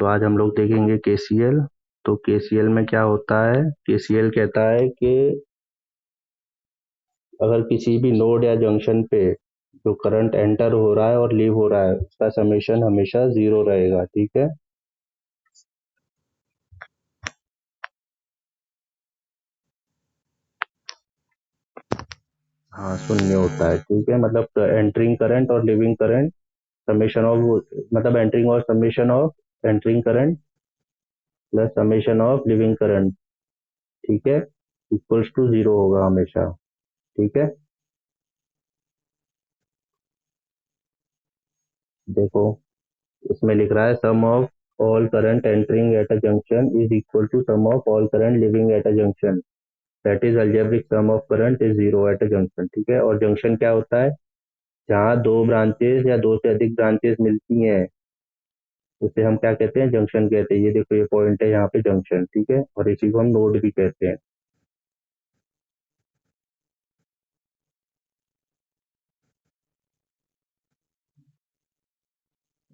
तो आज हम लोग देखेंगे केसीएल। तो केसीएल में क्या होता है, केसीएल कहता है कि अगर किसी भी नोड या जंक्शन पे जो करंट एंटर हो रहा है और लीव हो रहा है उसका समेशन हमेशा जीरो रहेगा। ठीक है, हाँ शून्य होता है। ठीक है, मतलब एंटरिंग करंट और लिविंग करंट समेशन ऑफ, मतलब एंटरिंग और summation of entering current plus summation of living current, ठीक है, इक्वल्स टू जीरो होगा हमेशा। ठीक है, देखो इसमें लिख रहा है sum of all current entering at a junction is equal to sum of all current leaving at a junction, that is algebraic sum of current is zero at a junction. ठीक है, और जंक्शन क्या होता है, जहाँ दो branches या दो से अधिक ब्रांचेस मिलती हैं उसे हम क्या कहते हैं, जंक्शन कहते हैं। ये देखो ये पॉइंट है यहाँ पे जंक्शन, ठीक है, और इसी को हम नोड भी कहते हैं।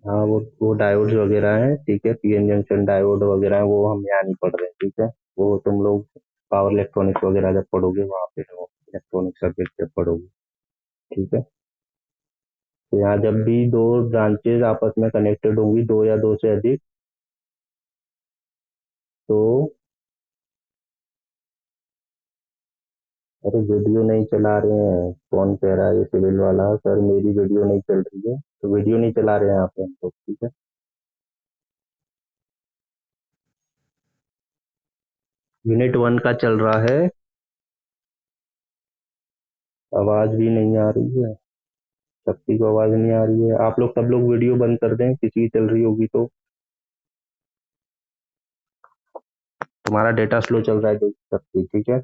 हाँ वो डायोड्स वगैरह हैं, ठीक है, पीएन जंक्शन डायोड वगैरह हैं, वो हम यहाँ नहीं पढ़ रहे हैं। ठीक है, वो तुम लोग पावर इलेक्ट्रॉनिक्स वगैरह जब पढ़ोगे वहाँ पे वो इलेक्ट्रॉनिक सर्किट जब पढ़ोगे। ठीक है, तो यहाँ जब भी दो ब्रांचेज आपस में कनेक्टेड होंगी, दो या दो से अधिक, तो अरे वीडियो नहीं चला रहे हैं, कौन कह रहा है ये सिविल वाला, सर मेरी वीडियो नहीं चल रही है, तो वीडियो नहीं चला रहे हैं यहाँ पे हम लोग। ठीक है, यूनिट वन का चल रहा है, आवाज भी नहीं आ रही है, सबकी को आवाज नहीं आ रही है। आप लोग सब लोग वीडियो बंद कर दें, किसी की चल रही होगी तो। तुम्हारा डेटा स्लो चल रहा है देख सबकी। ठीक है,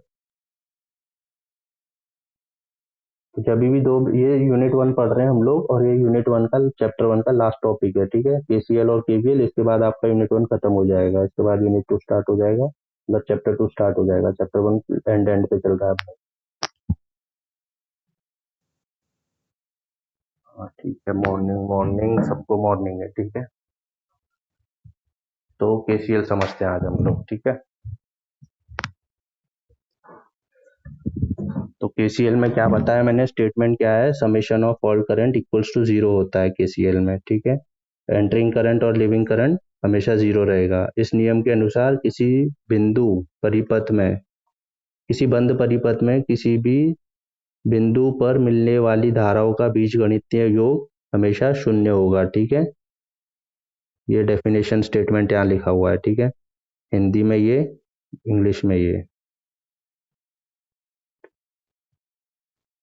तो जब भी दो, ये यूनिट वन पढ़ रहे हैं हम लोग और ये यूनिट वन का चैप्टर वन का लास्ट टॉपिक है। ठीक है, केसीएल और केवीएल, इसके बाद आपका यूनिट वन खत्म हो जाएगा, इसके बाद यूनिट टू स्टार्ट हो जाएगा, मतलब चैप्टर टू स्टार्ट हो जाएगा। चैप्टर वन एंड एंड पे चल रहा है अपना। हाँ ठीक है, मॉर्निंग मॉर्निंग सबको मॉर्निंग है। ठीक है, तो केसीएल समझते हैं आज हम लोग। ठीक है, तो केसीएल में क्या बताया मैंने, स्टेटमेंट क्या है, summation of all current equals to zero होता है केसीएल में। ठीक है, एंटरिंग करंट और लिविंग करंट हमेशा जीरो रहेगा। इस नियम के अनुसार किसी बिंदु परिपथ में, किसी बंद परिपथ में किसी भी बिंदु पर मिलने वाली धाराओं का बीजगणितीय योग हमेशा शून्य होगा। ठीक है, ये डेफिनेशन स्टेटमेंट यहाँ लिखा हुआ है। ठीक है, हिंदी में ये, इंग्लिश में ये।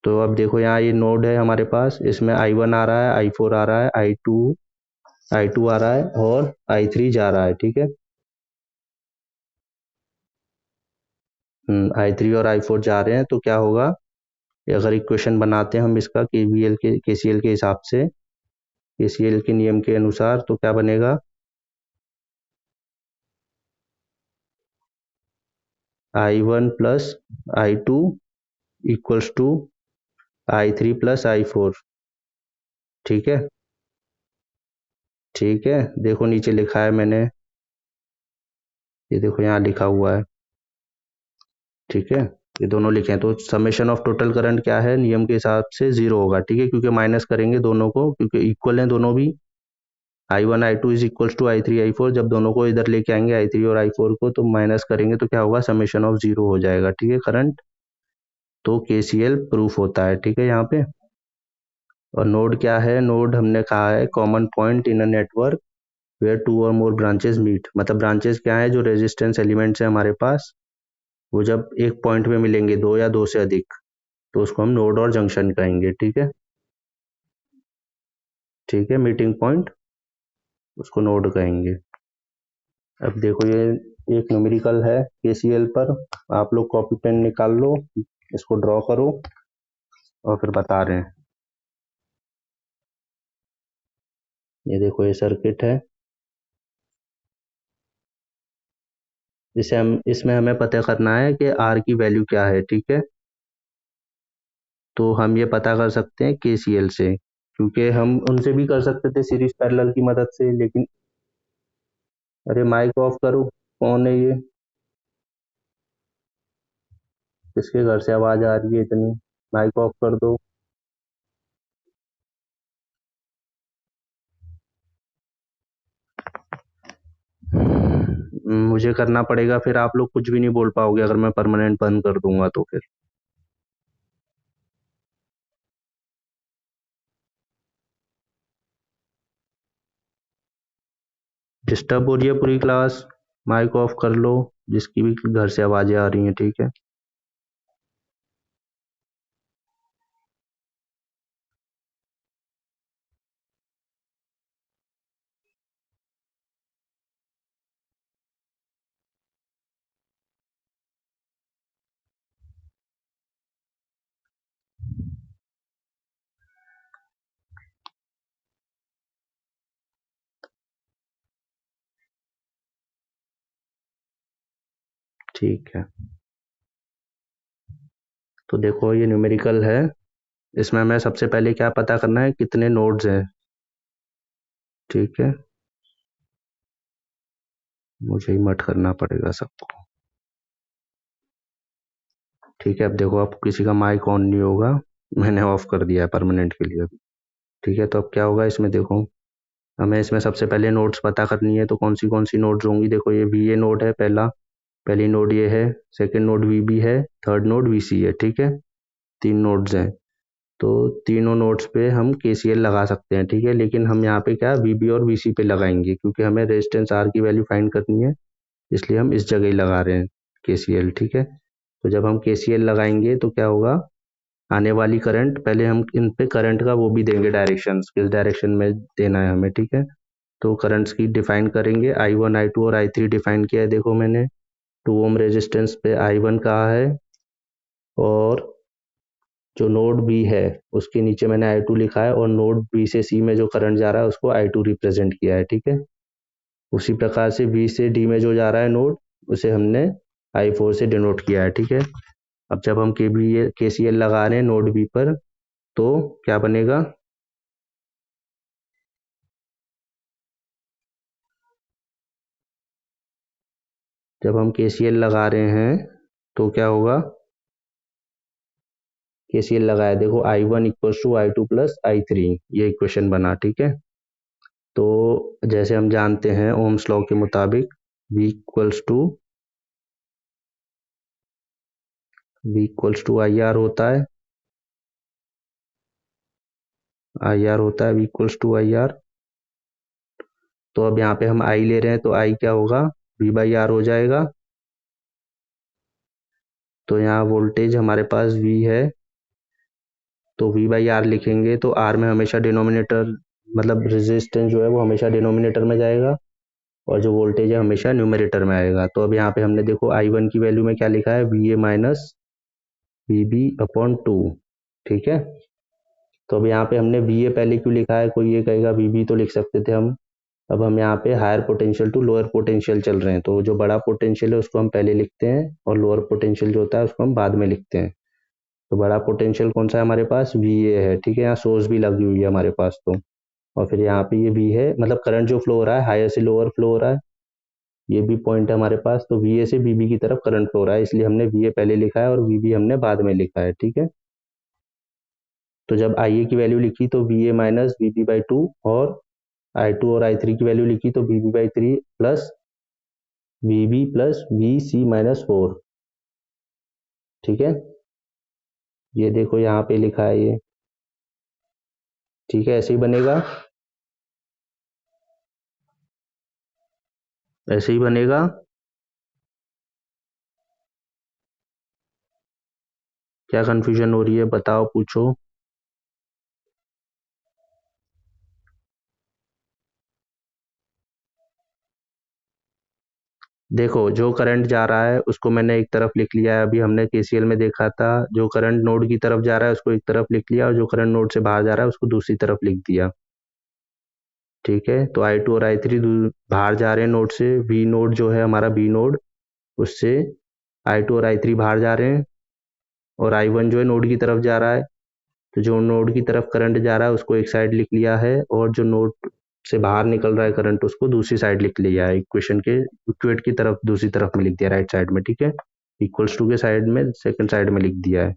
तो अब देखो यहाँ ये नोड है हमारे पास, इसमें आई वन आ रहा है, आई फोर आ रहा है, आई टू आ रहा है और आई थ्री जा रहा है। ठीक है, आई थ्री और आई फोर जा रहे हैं, तो क्या होगा, अगर इक्वेशन बनाते हैं हम इसका केवीएल के केसीएल के हिसाब से, केसीएल के नियम के अनुसार, तो क्या बनेगा, I one plus I two equals to I three plus I four. ठीक है, ठीक है, देखो नीचे लिखा है मैंने, ये देखो यहाँ लिखा हुआ है। ठीक है, ये दोनों लिखे हैं, तो समेशन ऑफ टोटल करंट क्या है, नियम के हिसाब से जीरो होगा। ठीक है, क्योंकि माइनस करेंगे दोनों को, क्योंकि इक्वल हैं दोनों भी, I one I two is equals to I three I four, जब दोनों को इधर लेके आएंगे आई थ्री और आई फोर को, तो माइनस करेंगे तो क्या होगा, समेशन ऑफ जीरो हो जाएगा। ठीक है, करंट, तो केसीएल प्रूफ होता है। ठीक है, यहाँ पे, और नोड क्या है, नोड हमने कहा है common point in a network where two और मोर ब्रांचेस मीट, मतलब ब्रांचेस क्या है, जो रेजिस्टेंस एलिमेंट्स है हमारे पास, वो जब एक पॉइंट में मिलेंगे, दो या दो से अधिक, तो उसको हम नोड और जंक्शन कहेंगे। ठीक है, ठीक है, मीटिंग पॉइंट, उसको नोड कहेंगे। अब देखो ये एक न्यूमेरिकल है केसीएल पर, आप लोग कॉपी पेन निकाल लो, इसको ड्रॉ करो और फिर बता रहे हैं। ये देखो ये सर्किट है, जिसे हम, इसमें हमें पता करना है कि आर की वैल्यू क्या है। ठीक है, तो हम ये पता कर सकते हैं केसीएल से, क्योंकि हम उनसे भी कर सकते थे सीरीज पैरेलल की मदद से, लेकिन अरे माइक ऑफ करो, कौन है ये? किसके घर से आवाज आ रही है इतनी? माइक ऑफ कर दो। मुझे करना पड़ेगा, फिर आप लोग कुछ भी नहीं बोल पाओगे अगर मैं परमानेंट बंद कर दूंगा तो फिर। डिस्टर्ब हो रही है पूरी क्लास। माइक ऑफ कर लो, जिसकी भी घर से आवाजें आ रही हैं, ठीक है। ठीक है, तो देखो ये न्यूमेरिकल है। इसमें हमें सबसे पहले क्या पता करना है, कितने नोड्स हैं। ठीक है, मुझे ही मट करना पड़ेगा सबको। ठीक है, अब देखो अब किसी का माइक ऑन नहीं होगा, मैंने ऑफ कर दिया है परमानेंट के लिए। ठीक है, तो अब क्या होगा इसमें देखो, हमें इसमें सबसे पहले नोड्स पता करनी है, तो कौन सी नोड्स होंगी। देखो ये वी ए नोड है पहला, पहली नोड ये है, सेकंड नोड वी बी है, थर्ड नोड वी सी है। ठीक है, तीन नोड्स हैं, तो तीनों नोड्स पे हम केसीएल लगा सकते हैं। ठीक है, लेकिन हम यहाँ पे क्या वी बी और वी सी पे लगाएंगे, क्योंकि हमें रेजिस्टेंस आर की वैल्यू फाइंड करनी है, इसलिए हम इस जगह ही लगा रहे हैं केसीएल। ठीक है, तो जब हम केसीएल लगाएंगे तो क्या होगा, आने वाली करंट, पहले हम इन पे करंट का वो भी देंगे डायरेक्शन, किस डायरेक्शन में देना है हमें। ठीक है, तो करंट्स की डिफाइन करेंगे, आई वन आई टू और आई थ्री डिफाइन किया है। देखो मैंने 2 ओम रेजिस्टेंस पे आई वन कहा है, और जो नोड बी है उसके नीचे मैंने आई टू लिखा है, और नोड बी से सी में जो करंट जा रहा है उसको आई टू रिप्रेजेंट किया है। ठीक है, उसी प्रकार से बी से डी में जो जा रहा है नोड, उसे हमने आई फोर से डिनोट किया है। ठीक है, अब जब हम के सी एल लगा रहे हैं नोड बी पर, तो क्या बनेगा, जब हम केसीएल लगा रहे हैं तो क्या होगा, केसीएल लगाया, देखो I one equal to I two plus I three, ये इक्वेशन बना। ठीक है, तो जैसे हम जानते हैं ओम्स लॉ के मुताबिक V equals to I R होता है, आई आर होता है V equals to I R. तो अब यहाँ पे हम आई ले रहे हैं, तो आई क्या होगा, वी बाई आर हो जाएगा। तो यहाँ वोल्टेज हमारे पास वी है, तो वी बाई आर लिखेंगे, तो आर में हमेशा डिनोमिनेटर, मतलब रेजिस्टेंस जो है वो हमेशा डिनोमिनेटर में जाएगा, और जो वोल्टेज है हमेशा न्यूमरेटर में आएगा। तो अब यहाँ पे हमने देखो आई वन की वैल्यू में क्या लिखा है, V A minus V B upon two. ठीक है, तो अब यहाँ पे हमने वी ए पहले क्यों लिखा है, कोई ये कहेगा वी बी तो लिख सकते थे हम। अब हम यहाँ पे higher potential to lower potential चल रहे हैं, तो जो बड़ा पोटेंशियल है उसको हम पहले लिखते हैं, और लोअर पोटेंशियल जो होता है उसको हम बाद में लिखते हैं। तो बड़ा पोटेंशियल कौन सा है हमारे पास, वी ए है। ठीक है, यहाँ सोर्स भी लगी हुई है हमारे पास, तो और फिर यहाँ पे ये वी है, मतलब करंट जो फ्लो हो रहा है हायर से लोअर फ्लो हो रहा है, ये भी पॉइंट है हमारे पास, तो वी ए से वी बी की तरफ करंट फ्लो हो रहा है, इसलिए हमने वी ए पहले लिखा है और वी बी हमने बाद में लिखा है। ठीक है, तो जब आई ए की वैल्यू लिखी तो V A minus V B by two, और आई टू और आई थ्री की वैल्यू लिखी तो V B by three plus V B plus V C minus four. ठीक है, ये देखो यहाँ पे लिखा है ये। ठीक है, ऐसे ही बनेगा, ऐसे ही बनेगा। क्या कंफ्यूजन हो रही है बताओ, पूछो। देखो जो करंट जा रहा है उसको मैंने एक तरफ लिख लिया है, अभी हमने केसीएल में देखा था, जो करंट नोड की तरफ जा रहा है उसको एक तरफ लिख लिया, और जो करंट नोड से बाहर जा रहा है उसको दूसरी तरफ लिख दिया। ठीक है, तो आई टू और आई थ्री बाहर जा रहे हैं नोड से, वी नोड जो है हमारा बी नोड, उससे आई टू और आई थ्री बाहर जा रहे हैं, और आई वन जो है नोड की तरफ जा रहा है, तो जो नोड की तरफ करंट जा रहा है उसको एक साइड लिख लिया है, और जो नोड से बाहर निकल रहा है करंट, उसको दूसरी साइड लिख लिया है, इक्वेशन के इक्वेट की तरफ दूसरी तरफ में लिख दिया राइट साइड में, ठीक है। इक्वल्स टू के साइड में सेकंड साइड में लिख दिया है।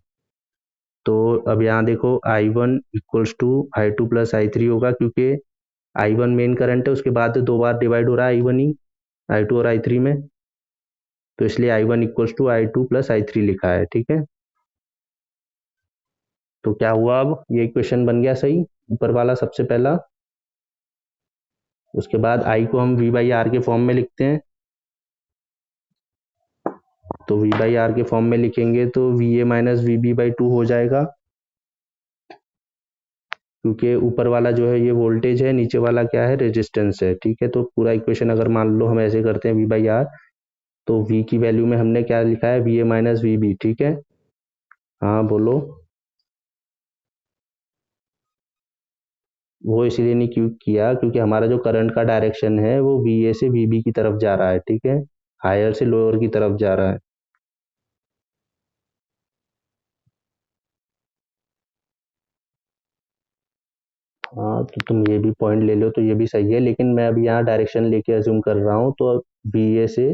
तो अब यहाँ देखो I1 equals to I2 plus I3 होगा, क्योंकि I1 मेन करंट है, उसके बाद 2 बार डिवाइड हो रहा है I1 ही I2 और I3 में, तो इसलिए I1 equals to I2 plus I3 लिखा है, ठीक है। तो क्या हुआ, अब ये इक्वेशन बन गया सही, ऊपर वाला सबसे पहला। उसके बाद I को हम V बाई आर के फॉर्म में लिखते हैं, तो V बाई आर के फॉर्म में लिखेंगे तो VA माइनस VB बाई 2 हो जाएगा, क्योंकि ऊपर वाला जो है ये वोल्टेज है, नीचे वाला क्या है, रेजिस्टेंस है, ठीक है। तो पूरा इक्वेशन अगर मान लो हम ऐसे करते हैं V बाई आर, तो V की वैल्यू में हमने क्या लिखा है, VA माइनस VB, ठीक है। हाँ बोलो। वो इसलिए नहीं क्यों किया, क्योंकि हमारा जो करंट का डायरेक्शन है वो VA से VB की तरफ जा रहा है, ठीक है, हायर से लोअर की तरफ जा रहा है। हाँ तो तुम ये भी पॉइंट ले लो तो ये भी सही है, लेकिन मैं अभी यहाँ डायरेक्शन लेके अज्यूम कर रहा हूँ, तो VA से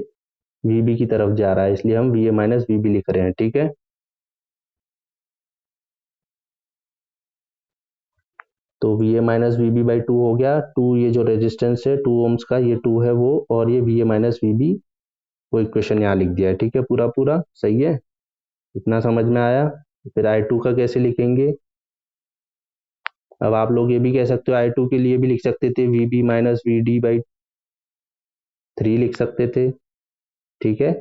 VB की तरफ जा रहा है, इसलिए हम VA माइनस VB लिख रहे हैं, ठीक है। तो VA माइनस VB बाई 2 हो गया, 2 ये जो रेजिस्टेंस है 2 ओम्स का, ये 2 है वो, और ये VA माइनस VB, वो इक्वेशन यहाँ लिख दिया है, ठीक है, पूरा पूरा सही है, इतना समझ में आया। फिर I2 का कैसे लिखेंगे, अब आप लोग ये भी कह सकते हो I2 के लिए भी लिख सकते थे VB माइनस VD बाई 3 लिख सकते थे, ठीक है।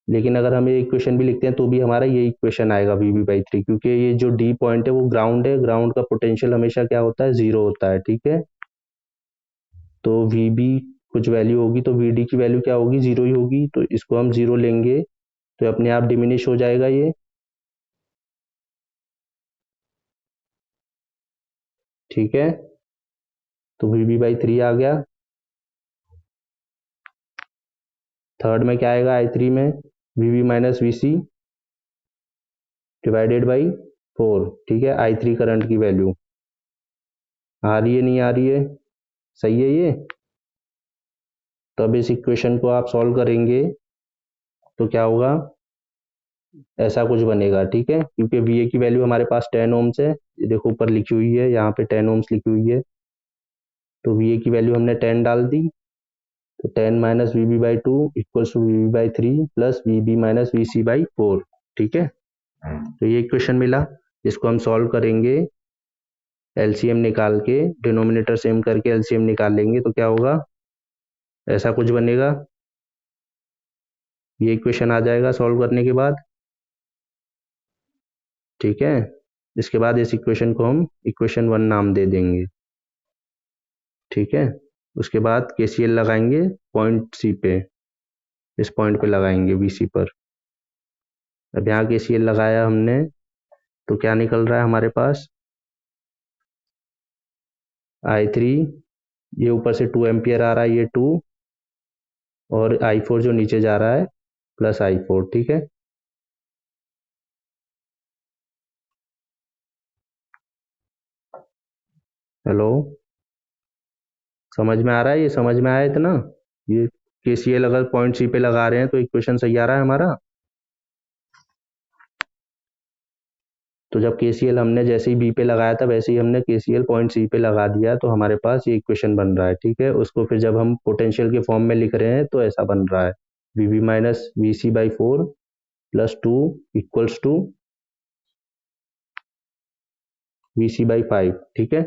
लेकिन अगर हम ये इक्वेशन भी लिखते हैं तो भी हमारा ये इक्वेशन आएगा VB बाई 3, क्योंकि ये जो D पॉइंट है वो ग्राउंड है, ग्राउंड का पोटेंशियल हमेशा क्या होता है, जीरो होता है, ठीक है। तो VB कुछ वैल्यू होगी तो VD की वैल्यू क्या होगी, जीरो ही होगी, तो इसको हम जीरो लेंगे तो अपने आप डिमिनिश हो जाएगा ये, ठीक है। तो VB बाई 3 आ गया। थर्ड में क्या आएगा, I3 में VB minus VC divided by 4, ठीक है, I3 करंट की वैल्यू आ रही है, नहीं आ रही है, सही है ये। तो अब इस इक्वेशन को आप सॉल्व करेंगे तो क्या होगा, ऐसा कुछ बनेगा, ठीक है, क्योंकि VA की वैल्यू हमारे पास 10 ओम्स है, ये देखो ऊपर लिखी हुई है, यहाँ पे 10 ओम्स लिखी हुई है, तो VA की वैल्यू हमने 10 डाल दी, तो 10 minus VB by 2 equals to VB by 3 plus VB minus VC by 4, ठीक है। तो ये इक्वेशन मिला, इसको हम सॉल्व करेंगे, LCM निकाल के डिनोमिनेटर सेम करके LCM निकाल लेंगे तो क्या होगा, ऐसा कुछ बनेगा, ये इक्वेशन आ जाएगा सॉल्व करने के बाद, ठीक है। इसके बाद इस इक्वेशन को हम इक्वेशन 1 नाम दे देंगे, ठीक है। उसके बाद KCL लगाएंगे पॉइंट C पे, इस पॉइंट पे लगाएंगे BC पर। अब यहाँ KCL लगाया हमने तो क्या निकल रहा है हमारे पास, I3 ये ऊपर से 2 एम्पियर आ रहा है, ये 2, और I4 जो नीचे जा रहा है प्लस I4, ठीक है। हेलो, समझ में आ रहा है, ये समझ में आया इतना, ये KCL अगर पॉइंट C पे लगा रहे हैं तो इक्वेशन सही आ रहा है हमारा। तो जब KCL हमने जैसे ही B पे लगाया था वैसे ही हमने KCL पॉइंट C पे लगा दिया, तो हमारे पास ये इक्वेशन बन रहा है, ठीक है। उसको फिर जब हम पोटेंशियल के फॉर्म में लिख रहे हैं तो ऐसा बन रहा है, VB minus VC by 4 plus 2 equals to VC by 5, ठीक है।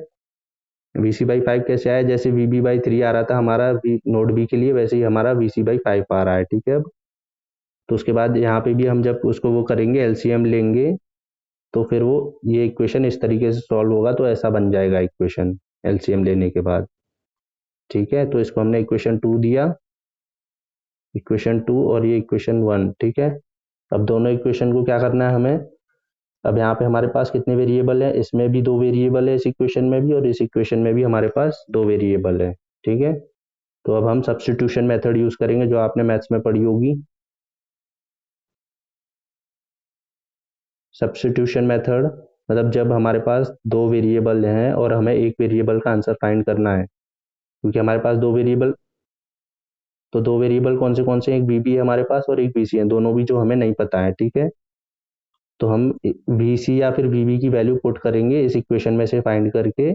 VC बाई 5 कैसे आया, जैसे VB बाई 3 आ रहा था हमारा नोड B के लिए, वैसे ही हमारा VC बाई 5 आ रहा है, ठीक है। अब तो उसके बाद यहाँ पे भी हम जब उसको वो करेंगे LCM लेंगे तो फिर वो ये इक्वेशन इस तरीके से सॉल्व होगा, तो ऐसा बन जाएगा इक्वेशन LCM लेने के बाद, ठीक है। तो इसको हमने इक्वेशन 2 दिया, इक्वेशन 2 और ये इक्वेशन 1, ठीक है। अब दोनों इक्वेशन को क्या करना है हमें, अब यहाँ पे हमारे पास कितने वेरिएबल है, इसमें भी 2 वेरिएबल है, इस इक्वेशन में भी, और इस इक्वेशन में भी हमारे पास 2 वेरिएबल है, ठीक है। तो अब हम सब्स्टिट्यूशन मेथड यूज करेंगे जो आपने मैथ्स में पढ़ी होगी, सब्स्टिट्यूशन मेथड। मतलब जब हमारे पास दो वेरिएबल हैं और हमें एक वेरिएबल का आंसर फाइंड करना है, क्योंकि हमारे पास दो वेरिएबल, तो दो वेरिएबल कौन से हैं, एक बी बी है हमारे पास और एक बी सी है, दोनों भी जो हमें नहीं पता है, ठीक है। तो हम बी सी या फिर बी बी की वैल्यू पुट करेंगे इस इक्वेशन में से फाइंड करके,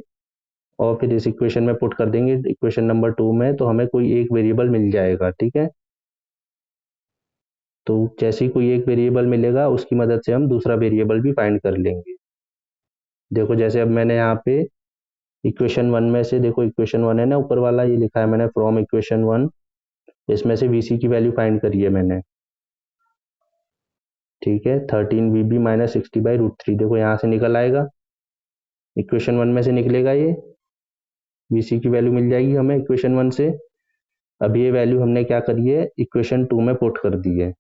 और फिर इस इक्वेशन में पुट कर देंगे इक्वेशन नंबर 2 में, तो हमें कोई एक वेरिएबल मिल जाएगा, ठीक है। तो जैसे ही कोई एक वेरिएबल मिलेगा उसकी मदद से हम दूसरा वेरिएबल भी फाइंड कर लेंगे। देखो जैसे अब मैंने यहाँ पे इक्वेशन 1 में से, देखो इक्वेशन 1 है ना ऊपर वाला, ये लिखा है मैंने फ्रॉम इक्वेशन 1, इसमें से वीसी की वैल्यू फाइंड करी है मैंने, ठीक है। 13 वीबी माइनस 60/√3, देखो यहाँ से निकल आएगा, इक्वेशन 1 में से निकलेगा ये, वीसी की वैल्यू मिल जाएगी हमें इक्वेशन 1 से। अब ये वैल्यू हमने क्या करी है, इक्वेशन 2 में पुट कर दी है,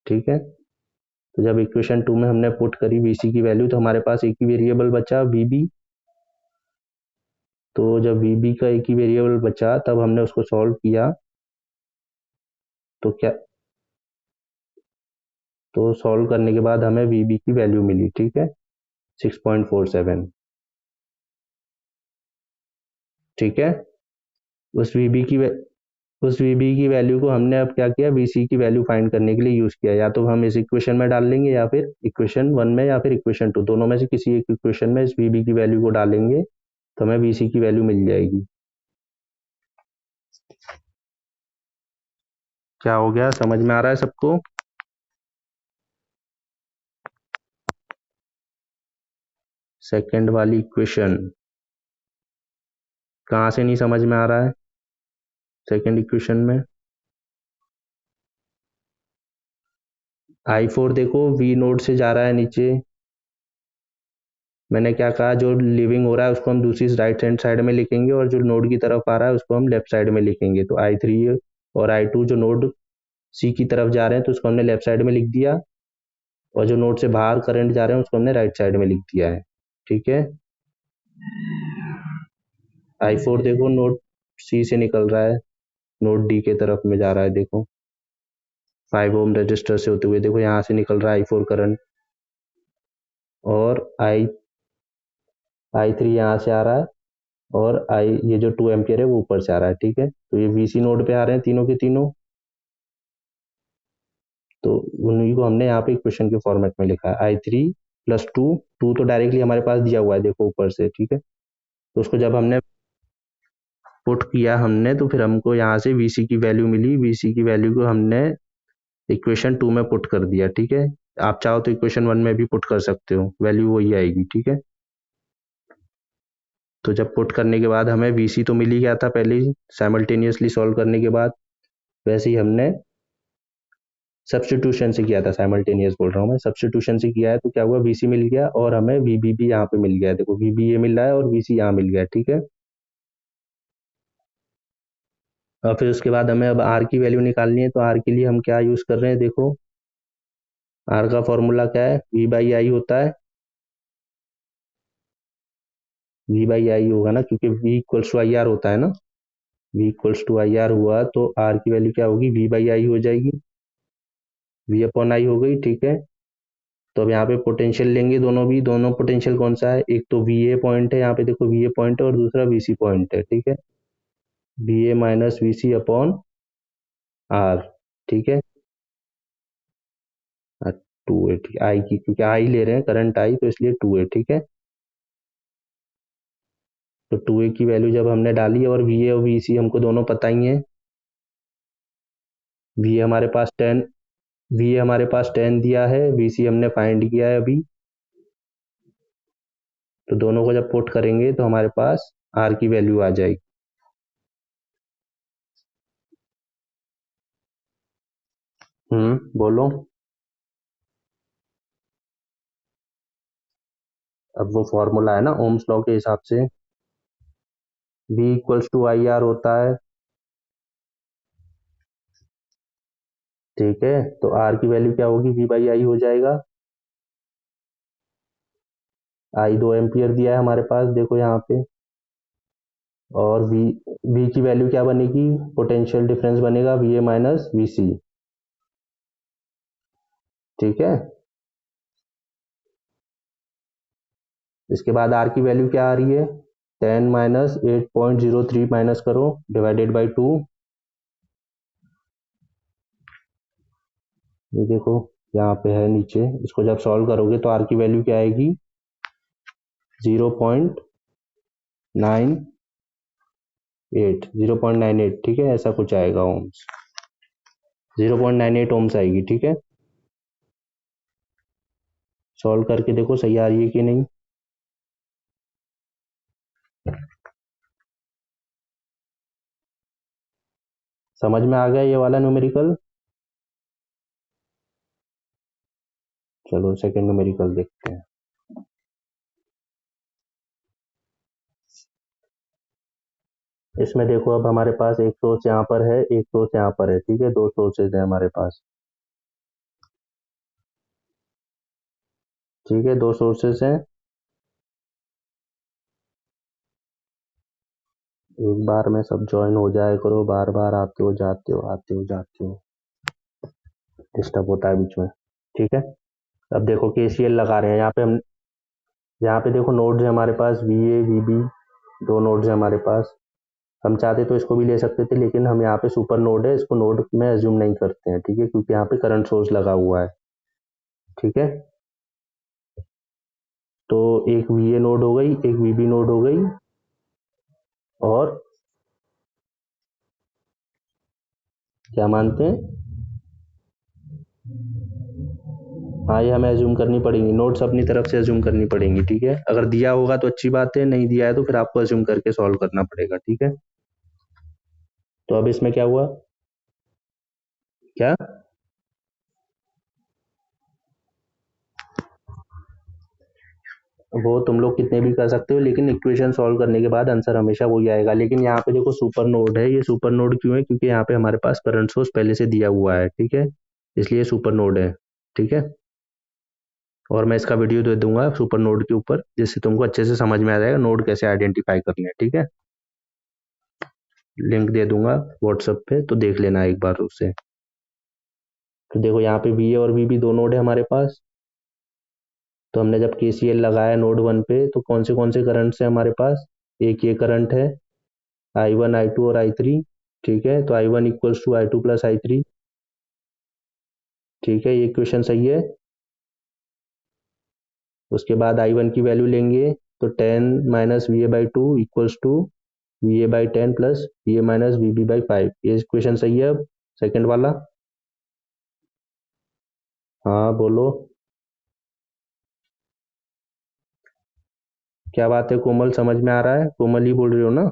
ठीक है। तो जब इक्वेशन 2 में हमने पुट करी वीसी की वैल्यू, तो हमारे पास एक ही वेरिएबल बचा वीबी। तो जब वीबी का एक ही वेरिएबल बचा तब हमने उसको सॉल्व किया, तो क्या, तो सॉल्व करने के बाद हमें वीबी की वैल्यू मिली, ठीक है, 6.47, ठीक है। उस वीबी की उस वीबी की वैल्यू को हमने अब क्या किया, वीसी की वैल्यू फाइंड करने के लिए यूज किया, या तो हम इस इक्वेशन में डाल लेंगे या फिर इक्वेशन 1 में या फिर इक्वेशन 2, दोनों में से किसी एक इक्वेशन में इस वीबी की वैल्यू को डालेंगे तो हमें वीसी की वैल्यू मिल जाएगी। क्या हो गया, समझ में आ रहा है सबको? सेकंड वाली इक्वेशन कहाँ से नहीं समझ में आ रहा है, सेकंड इक्वेशन में I4 देखो वी नोड से जा रहा है नीचे, मैंने क्या कहा, जो लिविंग हो रहा है उसको हम दूसरी राइट हैंड साइड में लिखेंगे और जो नोड की तरफ आ रहा है उसको हम लेफ्ट साइड में लिखेंगे। तो I3 और I2 जो नोड सी की तरफ जा रहे हैं तो उसको हमने लेफ्ट साइड में लिख दिया, और जो नोड से बाहर करंट जा रहे हैं उसको हमने राइट साइड में लिख दिया है, ठीक है। I4 देखो नोड सी से निकल रहा है, नोड डी के तरफ में जा रहा है, देखो 5 ओम रजिस्टर से होते हुए, देखो यहाँ से निकल रहा है I4 करंट, और I3 यहाँ से आ रहा है, और ये जो 2 एम्पियर है वो ऊपर से आ रहा है, ठीक है। तो ये वीसी नोड पे आ रहे हैं तीनों के तीनों, तो उन्हीं को हमने यहाँ पे इक्वेशन के फॉर्मेट में लिखा है, I3 + 2, 2 तो डायरेक्टली हमारे पास दिया हुआ है देखो ऊपर से, ठीक है। तो उसको जब हमने पुट किया हमने, तो फिर हमको यहाँ से वीसी की वैल्यू मिली, वीसी की वैल्यू को हमने इक्वेशन 2 में पुट कर दिया, ठीक है। आप चाहो तो इक्वेशन 1 में भी पुट कर सकते हो, वैल्यू वही आएगी, ठीक है। तो जब पुट करने के बाद हमें वीसी तो मिल ही गया था पहले ही साइमल्टेनियसली सॉल्व करने के बाद, वैसे ही हमने सब्सटीट्यूशन से किया था, साइमल्टेनियस बोल रहा हूँ मैं, सब्सटीट्यूशन से किया है, तो क्या हुआ, वीसी मिल गया और हमें वीबी भी यहाँ पे मिल गया है, देखो वीबी ये मिल रहा है और वीसी यहाँ मिल गया, ठीक है। और फिर उसके बाद हमें अब आर की वैल्यू निकालनी है, तो आर के लिए हम क्या यूज कर रहे हैं, देखो आर का फॉर्मूला क्या है, V/I होता है, V/I होगा ना, क्योंकि V=IR होता है ना, V=IR हुआ तो आर की वैल्यू क्या होगी, V/I हो जाएगी, V/I हो गई, ठीक है। तो अब यहाँ पे पोटेंशियल लेंगे दोनों भी, दोनों पोटेंशियल कौन सा है, एक तो VA पॉइंट है, यहाँ पे देखो VA पॉइंट है, और दूसरा VC पॉइंट है, ठीक है। VA-VC/R, ठीक है। 2A, ठीक आई की, क्योंकि आई ले रहे हैं करंट आई, तो इसलिए 2A, ठीक है। तो 2A की वैल्यू जब हमने डाली, और VA और VC हमको दोनों पता ही है, VA हमारे पास 10, VA हमारे पास 10 दिया है, VC हमने फाइंड किया है अभी, तो दोनों को जब पुट करेंगे तो हमारे पास R की वैल्यू आ जाएगी। बोलो। अब वो फॉर्मूला है ना ओम्स लॉ के हिसाब से, V=IR होता है, ठीक है। तो R की वैल्यू क्या होगी, V/I हो जाएगा, आई 2 एम्पियर दिया है हमारे पास, देखो यहाँ पे, और V की वैल्यू क्या बनेगी, पोटेंशियल डिफरेंस बनेगा VA-VC, ठीक है। इसके बाद आर की वैल्यू क्या आ रही है, 10 माइनस 8.03 माइनस करो डिवाइडेड बाई 2। ये देखो यहाँ पे है नीचे, इसको जब सॉल्व करोगे तो आर की वैल्यू क्या आएगी, 0.98, ठीक है, ऐसा कुछ आएगा ओम्स, 0.98 ओम्स आएगी, ठीक है। सॉल्व करके देखो सही आ रही है कि नहीं। समझ में आ गया ये वाला न्यूमेरिकल। चलो सेकंड न्यूमेरिकल देखते हैं। इसमें देखो अब हमारे पास एक सोर्स यहाँ पर है, एक सोर्स यहाँ पर है, ठीक है, दो सोर्सेज है हमारे पास, ठीक है, दो सोर्सेज हैं। एक बार में सब ज्वाइन हो जाए करो, बार बार आते हो जाते हो आते हो जाते हो, डिस्टर्ब होता है बीच में, ठीक है। अब देखो केसीएल लगा रहे हैं यहाँ पे हम, यहाँ पे देखो नोड्स है हमारे पास, वी ए वी बी, दो नोड्स है हमारे पास। हम चाहते तो इसको भी ले सकते थे, लेकिन हम यहाँ पे सुपर नोड है, इसको नोड में एज्यूम नहीं करते हैं, ठीक है, क्योंकि यहाँ पे करंट सोर्स लगा हुआ है, ठीक है। तो एक वी ए नोड हो गई, एक वी बी नोड हो गई, और क्या मानते हैं, हाँ ये हमें एज्यूम करनी पड़ेंगी, नोट्स अपनी तरफ से एज्यूम करनी पड़ेंगी, ठीक है। अगर दिया होगा तो अच्छी बात है, नहीं दिया है तो फिर आपको एज्यूम करके सॉल्व करना पड़ेगा, ठीक है। तो अब इसमें क्या हुआ, क्या, वो तुम लोग कितने भी कर सकते हो, लेकिन इक्वेशन सॉल्व करने के बाद आंसर हमेशा वही आएगा। लेकिन यहाँ पे देखो सुपर नोड है, ये सुपर नोड क्यों है, क्योंकि यहाँ पे हमारे पास करंट सोर्स पहले से दिया हुआ है, ठीक है, इसलिए सुपर नोड है, ठीक है। और मैं इसका वीडियो दे दूंगा सुपर नोड के ऊपर, जिससे तुमको अच्छे से समझ में आ जाएगा नोड कैसे आइडेंटिफाई करने हैं, ठीक है। लिंक दे दूंगा व्हाट्सएप पे, तो देख लेना एक बार उससे। तो देखो यहाँ पे वी ए और वी बी दो नोड है हमारे पास। तो हमने जब केसीएल लगाया नोड 1 पे, तो कौन से करंट है हमारे पास, एक ये करंट है I1 I2 और I3, ठीक है। तो I1 equals to I2 plus I3, ठीक है, ये इक्वेशन सही है। उसके बाद I1 की वैल्यू लेंगे, तो 10 minus V A by two equals to V A by 10 plus V A minus V B by 5, ये इक्वेशन सही है। अब सेकेंड वाला, हाँ बोलो, क्या बात है कोमल, समझ में आ रहा है, कोमल ही बोल रही हो ना।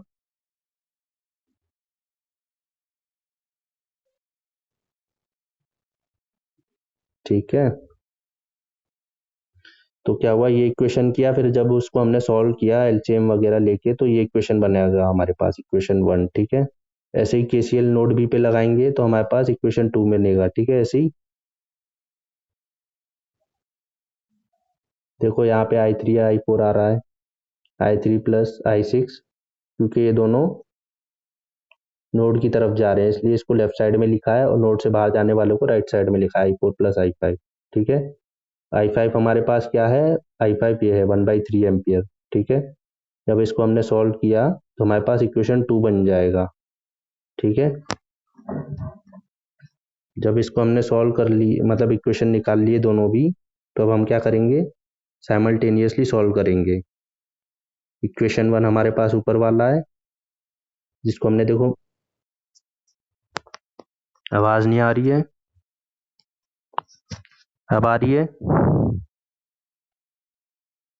ठीक है। तो क्या हुआ, ये इक्वेशन किया, फिर जब उसको हमने सॉल्व किया एलसीएम वगैरह लेके, तो ये इक्वेशन बनेगा हमारे पास, इक्वेशन 1, ठीक है। ऐसे ही केसीएल नोड बी पे लगाएंगे तो हमारे पास इक्वेशन 2 बनेगा, ठीक है। ऐसे ही देखो यहाँ पे I3 I4 आ रहा है, I3 प्लस I6, क्योंकि ये दोनों नोड की तरफ जा रहे हैं, इसलिए इसको लेफ्ट साइड में लिखा है, और नोड से बाहर जाने वालों को राइट साइड में लिखा है, I4 प्लस I5, ठीक है। I5 हमारे पास क्या है, I5 ये है 1/3 एम्पियर, ठीक है। जब इसको हमने सॉल्व किया तो हमारे पास इक्वेशन 2 बन जाएगा, ठीक है। जब इसको हमने सॉल्व कर ली, मतलब इक्वेशन निकाल लिए दोनों भी, तो अब हम क्या करेंगे, साइमल्टेनियसली सॉल्व करेंगे। इक्वेशन 1 हमारे पास ऊपर वाला है, जिसको हमने देखो, आवाज नहीं आ रही है, अब आ रही है,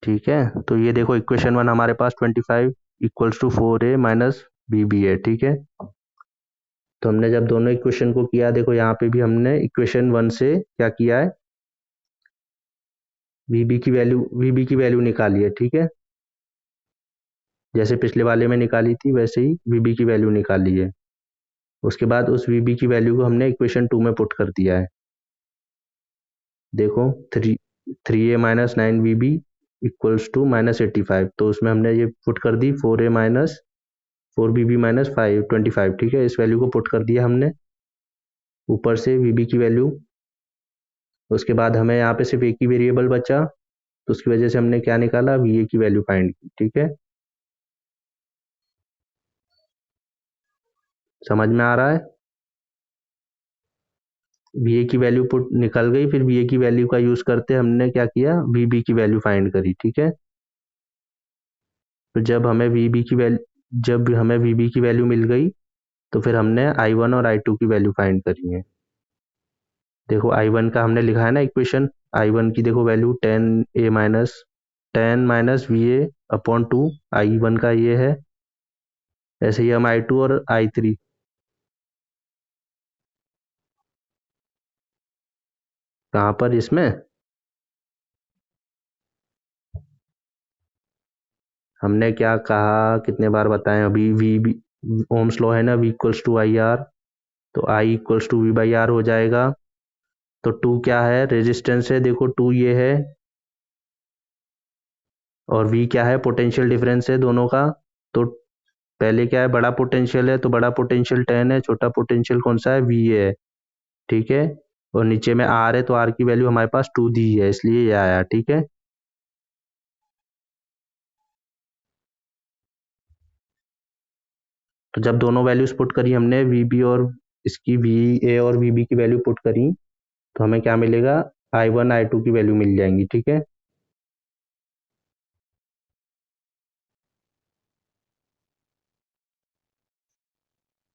ठीक है। तो ये देखो इक्वेशन 1 हमारे पास 25 equals to 4a minus B B है, ठीक है। तो हमने जब दोनों इक्वेशन को किया, देखो यहाँ पे भी हमने इक्वेशन 1 से क्या किया है, वीबी की वैल्यू निकाली है, ठीक है। जैसे पिछले वाले में निकाली थी, वैसे ही वीबी की वैल्यू निकाली है। उसके बाद उस वीबी की वैल्यू को हमने इक्वेशन 2 में पुट कर दिया है। देखो 3a minus 9 V B equals to -85, तो उसमें हमने ये पुट कर दी 4a minus 4 V B minus 5 25, ठीक है। इस वैल्यू को पुट कर दिया हमने ऊपर से वीबी की वैल्यू। उसके बाद हमें यहाँ पे सिर्फ एक ही वेरिएबल बचा, तो उसकी वजह से हमने क्या निकाला, वी ए की वैल्यू फाइंड की। ठीक है, समझ में आ रहा है। वी ए की वैल्यू पुट निकल गई, फिर वी ए की वैल्यू का यूज करते हमने क्या किया, वी बी की वैल्यू फाइंड करी। ठीक है, तो जब हमें वी बी की वैल्यू मिल गई, तो फिर हमने आई वन और आई टू की वैल्यू फाइंड करी है। देखो आई वन का हमने लिखा है ना इक्वेशन, आई वन की देखो value ten minus V A upon two, I one का ये है। ऐसे ही हम आई टू और आई थ्री, कहाँ पर इसमें हमने क्या कहा, कितने बार बताएं अभी, वी बी ओम्स लॉ है ना, V equals to I R, तो I equals to V by R हो जाएगा। तो टू क्या है, रेजिस्टेंस है, देखो टू ये है, और वी क्या है, पोटेंशियल डिफरेंस है दोनों का। तो पहले क्या है, बड़ा पोटेंशियल है, तो बड़ा पोटेंशियल 10 है, छोटा पोटेंशियल कौन सा है, वी है। ठीक है, और नीचे में आर है, तो आर की वैल्यू हमारे पास 2 दी है, इसलिए ये आया। ठीक है, तो जब दोनों वैल्यूज पुट करी हमने, वी बी और इसकी वी ए और वी बी की वैल्यू पुट करी, तो हमें क्या मिलेगा, आई वन आई टू की वैल्यू मिल जाएंगी। ठीक है,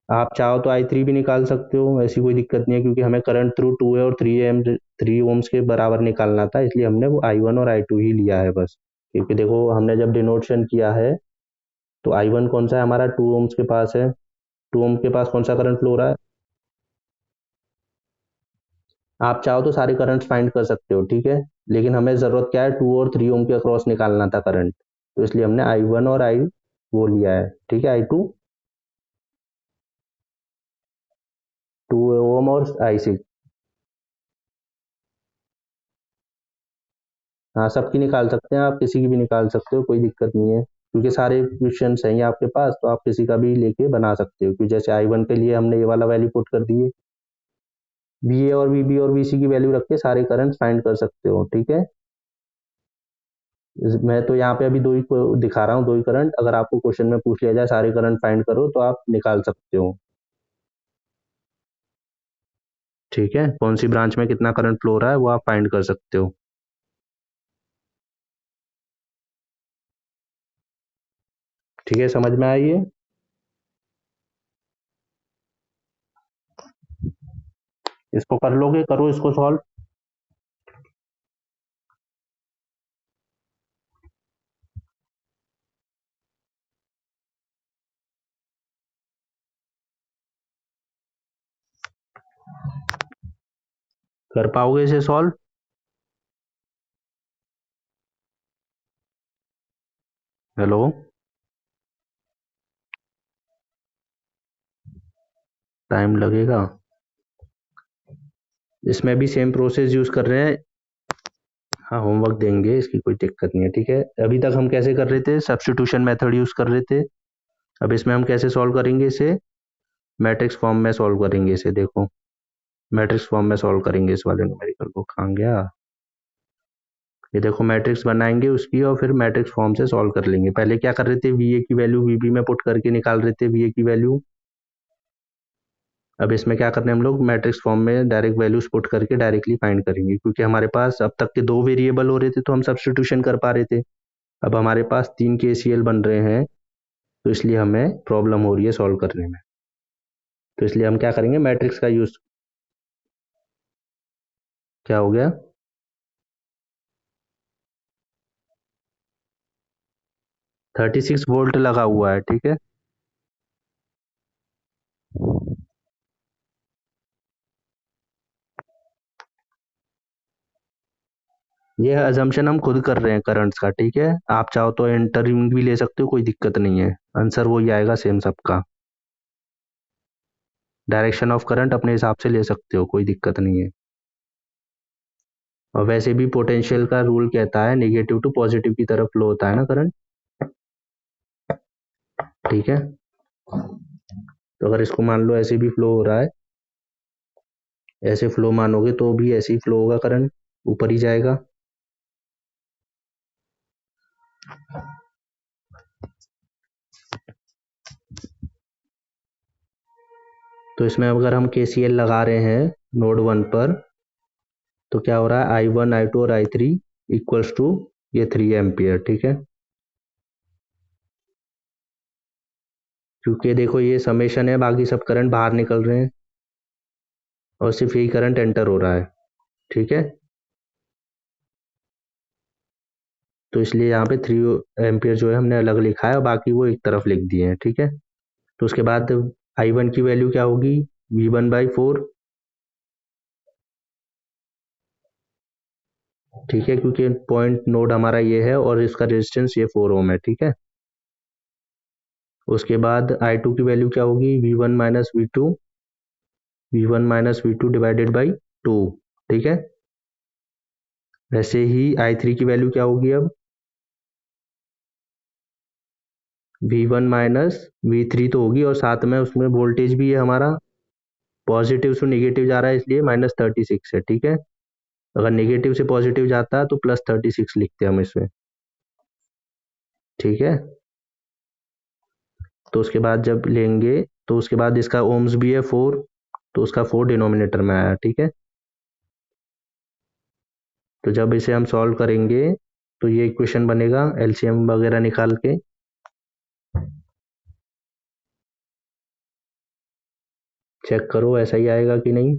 आप चाहो तो आई थ्री भी निकाल सकते हो, ऐसी कोई दिक्कत नहीं है, क्योंकि हमें करंट थ्रू टू है और 3 ओम्स के बराबर निकालना था, इसलिए हमने वो आई वन और आई टू ही लिया है बस। क्योंकि देखो हमने जब डिनोटेशन किया है, तो आई वन कौन सा है हमारा, 2 ओम्स के पास है, 2 ओम के पास कौन सा करंट फ्लो हो रहा है। आप चाहो तो सारे करंट्स फाइंड कर सकते हो। ठीक है, लेकिन हमें जरूरत क्या है, 2 और 3 ओम के अक्रॉस निकालना था करंट, तो इसलिए हमने आई वन और आई वो लिया है। ठीक है, आई टू, 2 ओम और आई सिक्स, हाँ सबकी निकाल सकते हैं आप, किसी की भी निकाल सकते हो, कोई दिक्कत नहीं है, क्योंकि सारे क्वेश्चन हैं आपके पास, तो आप किसी का भी लेके बना सकते हो। क्योंकि जैसे आई वन के लिए हमने ये वाला वैल्यू पुट कर दी है, वी ए और वी बी और वी सी की वैल्यू रख के सारे करंट फाइंड कर सकते हो। ठीक है, मैं तो यहाँ पे अभी दो ही को दिखा रहा हूँ, दो ही करंट, अगर आपको क्वेश्चन में पूछ लिया जाए सारे करंट फाइंड करो, तो आप निकाल सकते हो। ठीक है, कौन सी ब्रांच में कितना करंट फ्लो हो रहा है वो आप फाइंड कर सकते हो। ठीक है, समझ में आई है। इसको कर लोगे, करो इसको सॉल्व। कर पाओगे इसे सॉल्व। हेलो, टाइम लगेगा, इसमें भी सेम प्रोसेस यूज कर रहे हैं। हाँ होमवर्क देंगे, इसकी कोई दिक्कत नहीं है। ठीक है, अभी तक हम कैसे कर रहे थे, सब्स्टिट्यूशन मेथड यूज कर रहे थे। अब इसमें हम कैसे सॉल्व करेंगे इसे, मैट्रिक्स फॉर्म में सॉल्व करेंगे इसे। देखो मैट्रिक्स फॉर्म में सॉल्व करेंगे इस वाले न्यूमेरिकल को, कहाँ गया, ये देखो मैट्रिक्स बनाएंगे उसकी, और फिर मैट्रिक्स फॉर्म से सॉल्व कर लेंगे। पहले क्या कर रहे थे, वी ए की वैल्यू वी बी में पुट करके निकाल रहे थे वी ए की वैल्यू। अब इसमें क्या करना है, हम लोग मैट्रिक्स फॉर्म में डायरेक्ट वैल्यूज पुट करके डायरेक्टली फाइंड करेंगे, क्योंकि हमारे पास अब तक के 2 वेरिएबल हो रहे थे, तो हम सब्स्टिट्यूशन कर पा रहे थे। अब हमारे पास 3 KCL बन रहे हैं, तो इसलिए हमें प्रॉब्लम हो रही है सॉल्व करने में। तो इसलिए हम क्या करेंगे, मैट्रिक्स का यूज। क्या हो गया, 36 वोल्ट लगा हुआ है। ठीक है, ये अजम्पशन हम खुद कर रहे हैं करंट्स का। ठीक है, आप चाहो तो इंटरव्यू भी ले सकते हो, कोई दिक्कत नहीं है, आंसर वही आएगा सेम सबका। डायरेक्शन ऑफ करंट अपने हिसाब से ले सकते हो, कोई दिक्कत नहीं है। और वैसे भी पोटेंशियल का रूल कहता है नेगेटिव टू पॉजिटिव की तरफ फ्लो होता है ना करंट। ठीक है, तो अगर इसको मान लो ऐसे भी फ्लो हो रहा है, ऐसे फ्लो मानोगे तो भी ऐसे ही फ्लो होगा करंट, ऊपर ही जाएगा। तो इसमें अगर हम KCL लगा रहे हैं नोड 1 पर, तो क्या हो रहा है, I1 I2 और I3 इक्वल्स टू ये 3 एम्पियर, ठीक है। क्योंकि देखो ये समेशन है, बाकी सब करंट बाहर निकल रहे हैं और सिर्फ यही करंट एंटर हो रहा है, ठीक है। तो इसलिए यहाँ पे 3 एम्पियर जो है हमने अलग लिखा है और बाकी वो एक तरफ लिख दिए हैं, ठीक है। तो उसके बाद I1 की वैल्यू क्या होगी, V1/4, ठीक है, क्योंकि पॉइंट नोड हमारा ये है और इसका रेजिस्टेंस ये 4 ओम है, ठीक है। उसके बाद I2 की वैल्यू क्या होगी, V1 - V2 डिवाइडेड बाई 2, ठीक है। वैसे ही I3 की वैल्यू क्या होगी अब, V1 - V3 तो होगी और साथ में उसमें वोल्टेज भी है हमारा, पॉजिटिव से नेगेटिव जा रहा है इसलिए -36 है, ठीक है। अगर नेगेटिव से पॉजिटिव जाता है तो +36 लिखते हैं हम इसमें, ठीक है। तो उसके बाद जब लेंगे तो उसके बाद इसका ओम्स भी है 4, तो उसका 4 डिनोमिनेटर में आया, ठीक है। तो जब इसे हम सॉल्व करेंगे तो ये इक्वेशन बनेगा एलसीएम वगैरह निकाल के, चेक करो ऐसा ही आएगा कि नहीं।